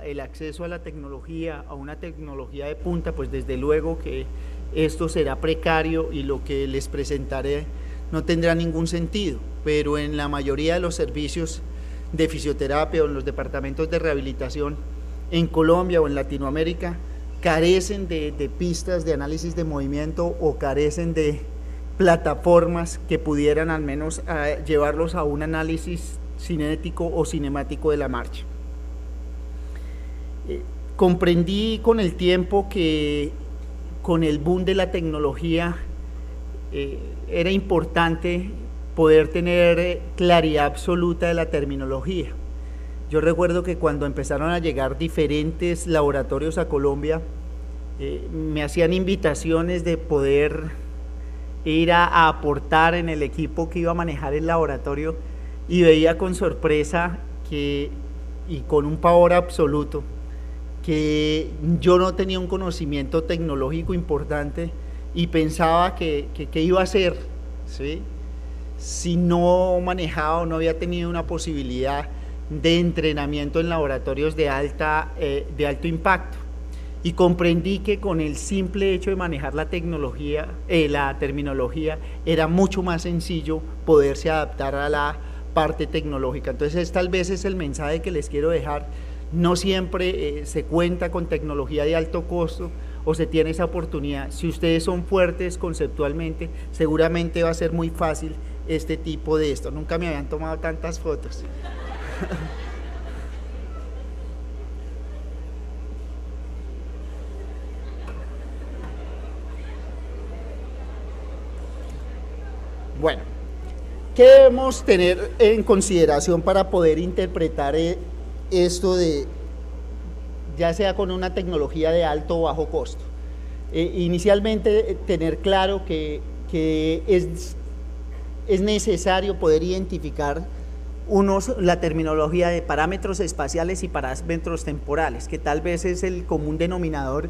el acceso a la tecnología, a una tecnología de punta, pues desde luego que esto será precario y lo que les presentaré no tendrá ningún sentido, pero en la mayoría de los servicios de fisioterapia o en los departamentos de rehabilitación en Colombia o en Latinoamérica carecen de pistas de análisis de movimiento o carecen de plataformas que pudieran al menos llevarlos a un análisis cinético o cinemático de la marcha. Comprendí con el tiempo que con el boom de la tecnología era importante poder tener claridad absoluta de la terminología. Yo recuerdo que cuando empezaron a llegar diferentes laboratorios a Colombia, me hacían invitaciones de poder ir a aportar en el equipo que iba a manejar el laboratorio y veía con sorpresa y con un pavor absoluto que yo no tenía un conocimiento tecnológico importante y pensaba que iba a hacer, ¿sí?, si no manejaba o no había tenido una posibilidad de entrenamiento en laboratorios de alto impacto. Y comprendí que con el simple hecho de manejar la terminología era mucho más sencillo poderse adaptar a la parte tecnológica. Entonces tal vez es el mensaje que les quiero dejar. No siempre se cuenta con tecnología de alto costo o se tiene esa oportunidad. Si ustedes son fuertes conceptualmente, seguramente va a ser muy fácil este tipo de esto. Nunca me habían tomado tantas fotos. Bueno, ¿qué debemos tener en consideración para poder interpretar esto ya sea con una tecnología de alto o bajo costo? Inicialmente tener claro que es necesario poder identificar la terminología de parámetros espaciales y parámetros temporales, que tal vez es el común denominador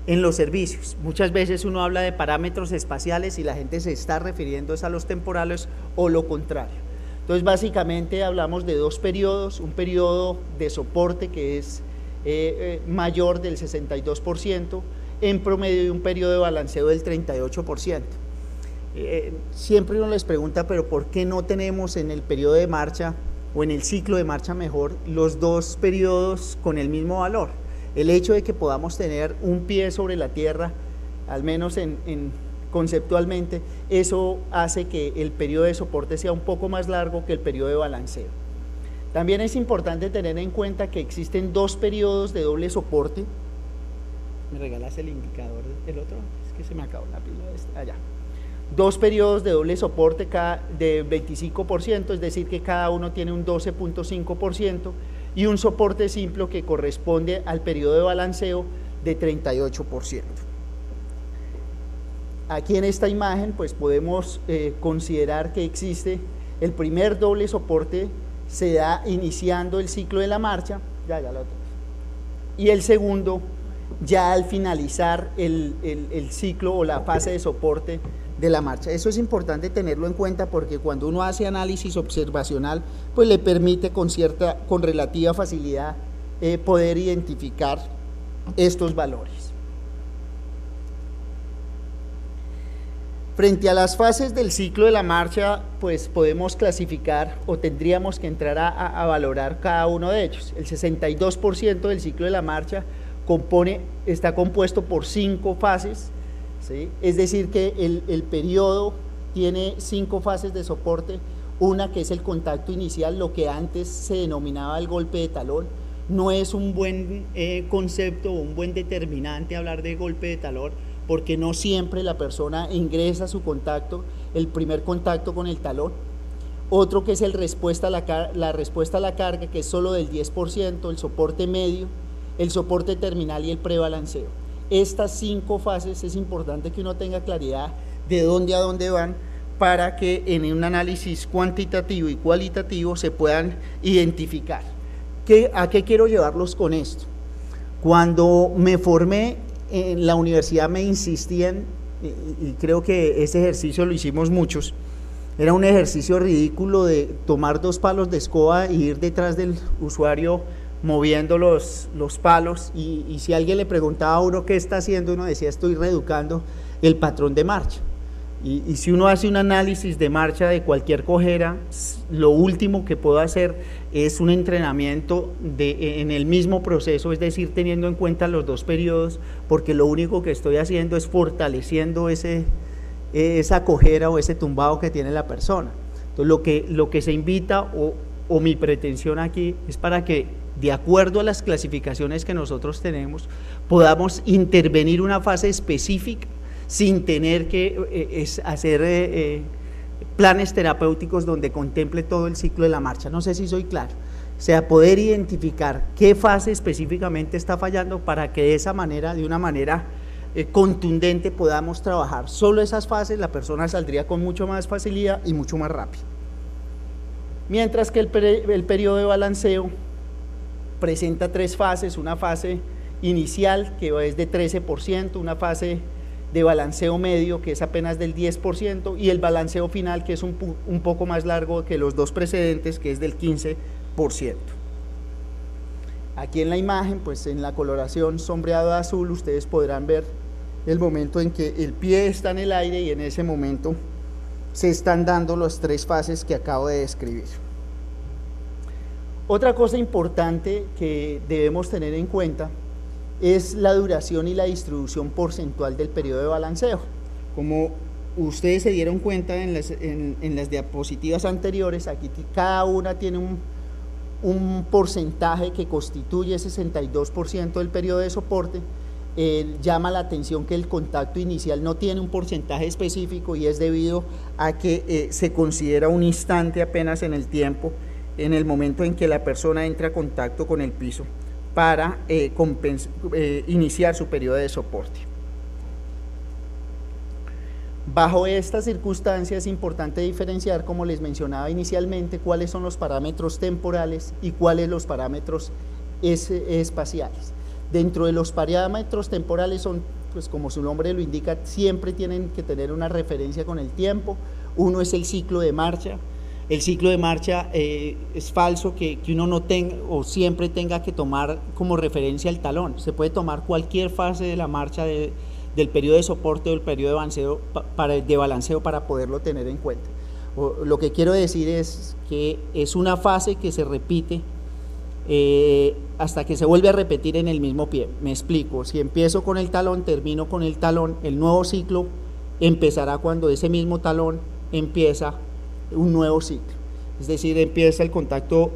en los servicios. Muchas veces uno habla de parámetros espaciales y la gente se está refiriendo a los temporales o lo contrario. Entonces básicamente hablamos de dos periodos, un periodo de soporte que es mayor del 62%, en promedio, y un periodo de balanceo del 38%. Siempre uno les pregunta, pero ¿por qué no tenemos en el periodo de marcha o en el ciclo de marcha mejor los dos periodos con el mismo valor? El hecho de que podamos tener un pie sobre la tierra, al menos conceptualmente, eso hace que el periodo de soporte sea un poco más largo que el periodo de balanceo. También es importante tener en cuenta que existen dos periodos de doble soporte. ¿Me regalas el indicador del otro? Es que se me acabó la pila de este. Allá. Dos periodos de doble soporte de 25%, es decir que cada uno tiene un 12.5%, y un soporte simple que corresponde al periodo de balanceo de 38%. Aquí en esta imagen pues podemos considerar que existe el primer doble soporte, se da iniciando el ciclo de la marcha, y el segundo ya al finalizar el ciclo o la fase de soporte de la marcha. Eso es importante tenerlo en cuenta porque cuando uno hace análisis observacional, pues le permite con relativa facilidad poder identificar estos valores. Frente a las fases del ciclo de la marcha, pues podemos clasificar o tendríamos que entrar a valorar cada uno de ellos. El 62% del ciclo de la marcha está compuesto por 5 fases, ¿sí? Es decir que el periodo tiene 5 fases de soporte, una que es el contacto inicial, lo que antes se denominaba el golpe de talón. No es un buen concepto o un buen determinante hablar de golpe de talón, porque no siempre la persona ingresa su contacto, el primer contacto con el talón. Otro que es la respuesta a la carga, que es solo del 10%, el soporte medio, el soporte terminal y el prebalanceo. Estas 5 fases es importante que uno tenga claridad de dónde a dónde van para que en un análisis cuantitativo y cualitativo se puedan identificar. ¿A qué quiero llevarlos con esto? Cuando me formé en la universidad me insistían, y creo que ese ejercicio lo hicimos muchos, era un ejercicio ridículo de tomar 2 palos de escoba e ir detrás del usuario moviendo los palos, y si alguien le preguntaba a uno qué está haciendo, uno decía estoy reeducando el patrón de marcha. Y si uno hace un análisis de marcha de cualquier cojera, lo último que puedo hacer es un entrenamiento en el mismo proceso, es decir, teniendo en cuenta los dos periodos, porque lo único que estoy haciendo es fortaleciendo esa cojera o ese tumbado que tiene la persona. Entonces lo que se invita o mi pretensión aquí es para que, de acuerdo a las clasificaciones que nosotros tenemos, podamos intervenir una fase específica sin tener que hacer planes terapéuticos donde contemple todo el ciclo de la marcha. No sé si soy claro. O sea, poder identificar qué fase específicamente está fallando para que de esa manera, de una manera contundente, podamos trabajar solo esas fases, la persona saldría con mucho más facilidad y mucho más rápido. Mientras que el periodo de balanceo presenta tres fases: una fase inicial que es de 13%, una fase de balanceo medio que es apenas del 10%, y el balanceo final, que es un poco más largo que los dos precedentes, que es del 15%. Aquí en la imagen, pues en la coloración sombreado de azul, ustedes podrán ver el momento en que el pie está en el aire, y en ese momento se están dando las tres fases que acabo de describir. Otra cosa importante que debemos tener en cuenta es la duración y la distribución porcentual del periodo de balanceo. Como ustedes se dieron cuenta en las diapositivas anteriores, aquí cada una tiene un porcentaje que constituye 62% del periodo de soporte. Llama la atención que el contacto inicial no tiene un porcentaje específico, y es debido a que se considera un instante apenas en el tiempo, en el momento en que la persona entra a contacto con el piso, para iniciar su periodo de soporte. Bajo estas circunstancias es importante diferenciar, como les mencionaba inicialmente, cuáles son los parámetros temporales y cuáles los parámetros espaciales. Dentro de los parámetros temporales son, pues como su nombre lo indica, siempre tienen que tener una referencia con el tiempo. Uno es el ciclo de marcha. El ciclo de marcha es falso que uno no tenga o siempre tenga que tomar como referencia el talón. Se puede tomar cualquier fase de la marcha del periodo de soporte o del periodo de balanceo para poderlo tener en cuenta. Lo que quiero decir es que es una fase que se repite hasta que se vuelve a repetir en el mismo pie. Me explico: si empiezo con el talón, termino con el talón, el nuevo ciclo empezará cuando ese mismo talón empieza un nuevo ciclo, es decir, empieza el contacto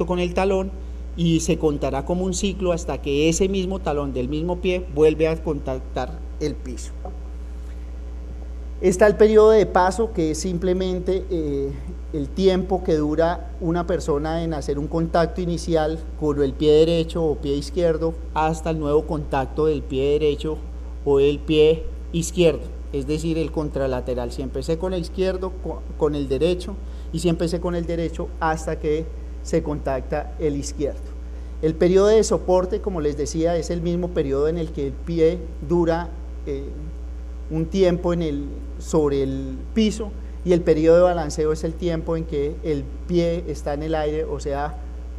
con el talón, y se contará como un ciclo hasta que ese mismo talón del mismo pie vuelve a contactar el piso. Está el periodo de paso, que es simplemente el tiempo que dura una persona en hacer un contacto inicial con el pie derecho o pie izquierdo hasta el nuevo contacto del pie derecho o el pie izquierdo. Es decir, el contralateral. Si empecé con el izquierdo, con el derecho, y si empecé con el derecho hasta que se contacta el izquierdo. El periodo de soporte, como les decía, es el mismo periodo en el que el pie dura un tiempo sobre el piso, y el periodo de balanceo es el tiempo en que el pie está en el aire, o sea,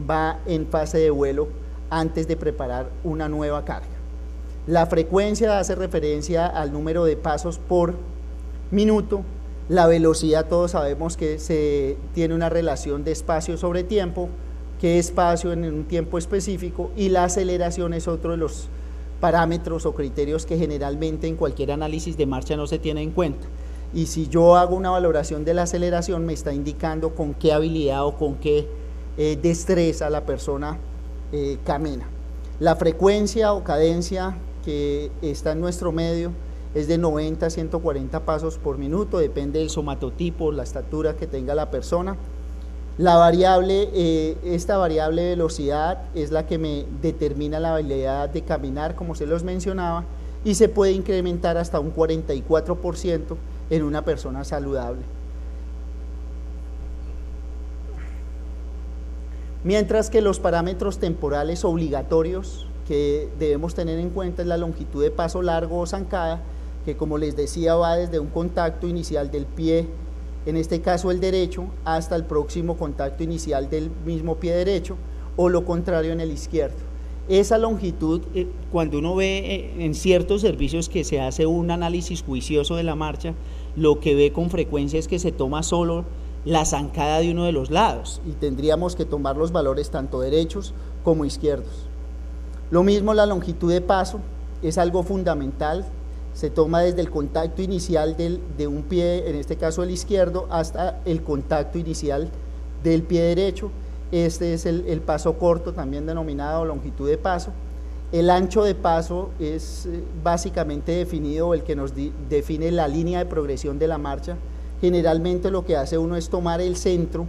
va en fase de vuelo antes de preparar una nueva carga. La frecuencia hace referencia al número de pasos por minuto. La velocidad, todos sabemos que se tiene una relación de espacio sobre tiempo, que espacio en un tiempo específico, y la aceleración es otro de los parámetros o criterios que generalmente en cualquier análisis de marcha no se tiene en cuenta. Y si yo hago una valoración de la aceleración, me está indicando con qué habilidad o con qué destreza la persona camina. La frecuencia o cadencia que está en nuestro medio es de 90 a 140 pasos por minuto, depende del somatotipo, la estatura que tenga la persona. La variable, esta variable de velocidad es la que me determina la habilidad de caminar, como se los mencionaba, y se puede incrementar hasta un 44% en una persona saludable. Mientras que los parámetros temporales obligatorios que debemos tener en cuenta es la longitud de paso largo o zancada, que como les decía va desde un contacto inicial del pie, en este caso el derecho, hasta el próximo contacto inicial del mismo pie derecho, o lo contrario en el izquierdo. Esa longitud, cuando uno ve en ciertos servicios que se hace un análisis juicioso de la marcha, lo que ve con frecuencia es que se toma solo la zancada de uno de los lados y tendríamos que tomar los valores tanto derechos como izquierdos. Lo mismo la longitud de paso, es algo fundamental, se toma desde el contacto inicial de un pie, en este caso el izquierdo, hasta el contacto inicial del pie derecho. Este es el paso corto, también denominado longitud de paso. El ancho de paso es básicamente definido, el que nos define la línea de progresión de la marcha. Generalmente lo que hace uno es tomar el centro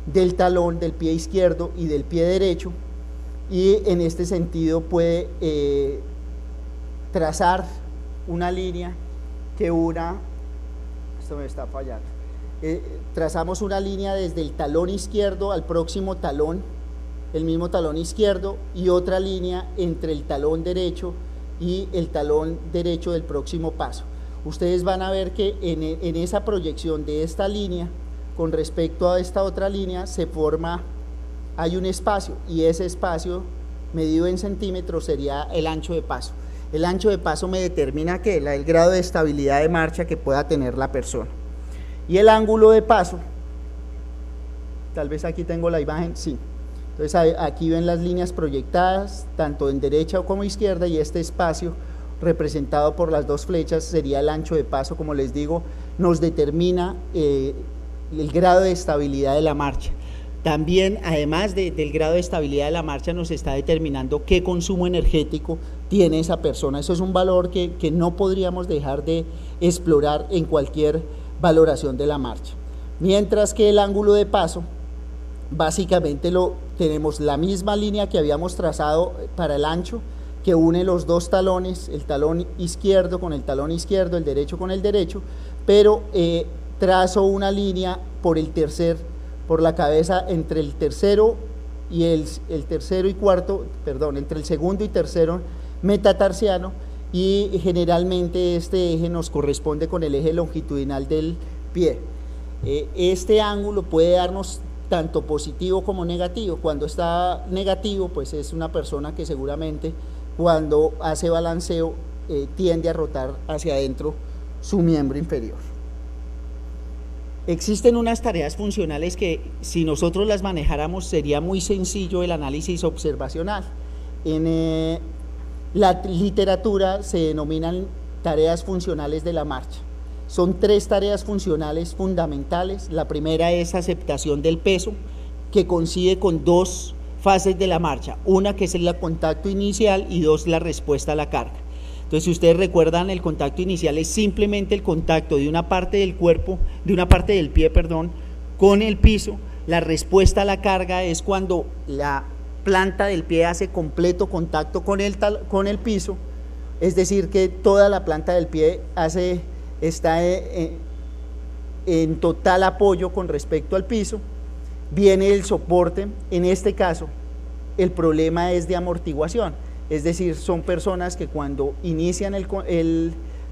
del talón del pie izquierdo y del pie derecho, y en este sentido puede trazar una línea que una, esto me está fallando, trazamos una línea desde el talón izquierdo al próximo talón, el mismo talón izquierdo, y otra línea entre el talón derecho y el talón derecho del próximo paso. Ustedes van a ver que en esa proyección de esta línea con respecto a esta otra línea se forma, hay un espacio, y ese espacio medido en centímetros sería el ancho de paso. El ancho de paso me determina ¿qué? El grado de estabilidad de marcha que pueda tener la persona. Y el ángulo de paso, tal vez aquí tengo la imagen, sí. Entonces aquí ven las líneas proyectadas, tanto en derecha como izquierda, y este espacio representado por las dos flechas sería el ancho de paso. Como les digo, nos determina el grado de estabilidad de la marcha. También, además del grado de estabilidad de la marcha, nos está determinando qué consumo energético tiene esa persona. Eso es un valor que no podríamos dejar de explorar en cualquier valoración de la marcha. Mientras que el ángulo de paso, básicamente tenemos la misma línea que habíamos trazado para el ancho, que une los dos talones, el talón izquierdo con el talón izquierdo, el derecho con el derecho, pero trazo una línea por la cabeza entre el tercero y entre el segundo y tercero metatarsiano, y generalmente este eje nos corresponde con el eje longitudinal del pie. Este ángulo puede darnos tanto positivo como negativo. Cuando está negativo, pues es una persona que seguramente cuando hace balanceo tiende a rotar hacia adentro su miembro inferior. Existen unas tareas funcionales que, si nosotros las manejáramos, sería muy sencillo el análisis observacional. En la literatura se denominan tareas funcionales de la marcha. Son 3 tareas funcionales fundamentales. La primera es aceptación del peso, que coincide con 2 fases de la marcha, una que es el contacto inicial y 2 la respuesta a la carga. Entonces, si ustedes recuerdan, el contacto inicial es simplemente el contacto de una parte del cuerpo, de una parte del pie, perdón, con el piso. La respuesta a la carga es cuando la planta del pie hace completo contacto con el piso, es decir, que toda la planta del pie está en total apoyo con respecto al piso. Viene el soporte. En este caso, el problema es de amortiguación. Es decir, son personas que cuando inician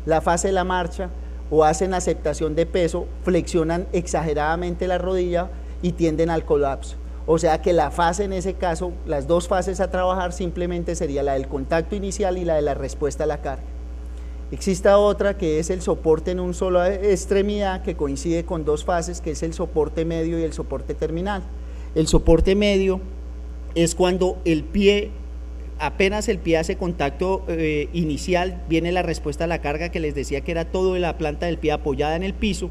la fase de la marcha o hacen aceptación de peso, flexionan exageradamente la rodilla y tienden al colapso. O sea que la fase, en ese caso, las 2 fases a trabajar simplemente sería la del contacto inicial y la de la respuesta a la carga. Existe otra que es el soporte en una sola extremidad, que coincide con 2 fases, que es el soporte medio y el soporte terminal. El soporte medio es cuando apenas el pie hace contacto inicial, viene la respuesta a la carga, que les decía que era toda la planta del pie apoyada en el piso,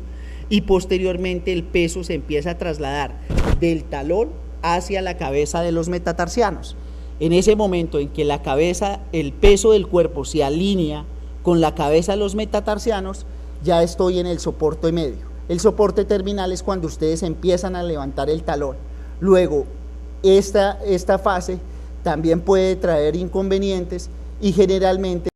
y posteriormente el peso se empieza a trasladar del talón hacia la cabeza de los metatarsianos. En ese momento en que la cabeza, el peso del cuerpo se alinea con la cabeza de los metatarsianos, ya estoy en el soporte medio. El soporte terminal es cuando ustedes empiezan a levantar el talón. Luego, esta fase también puede traer inconvenientes, y generalmente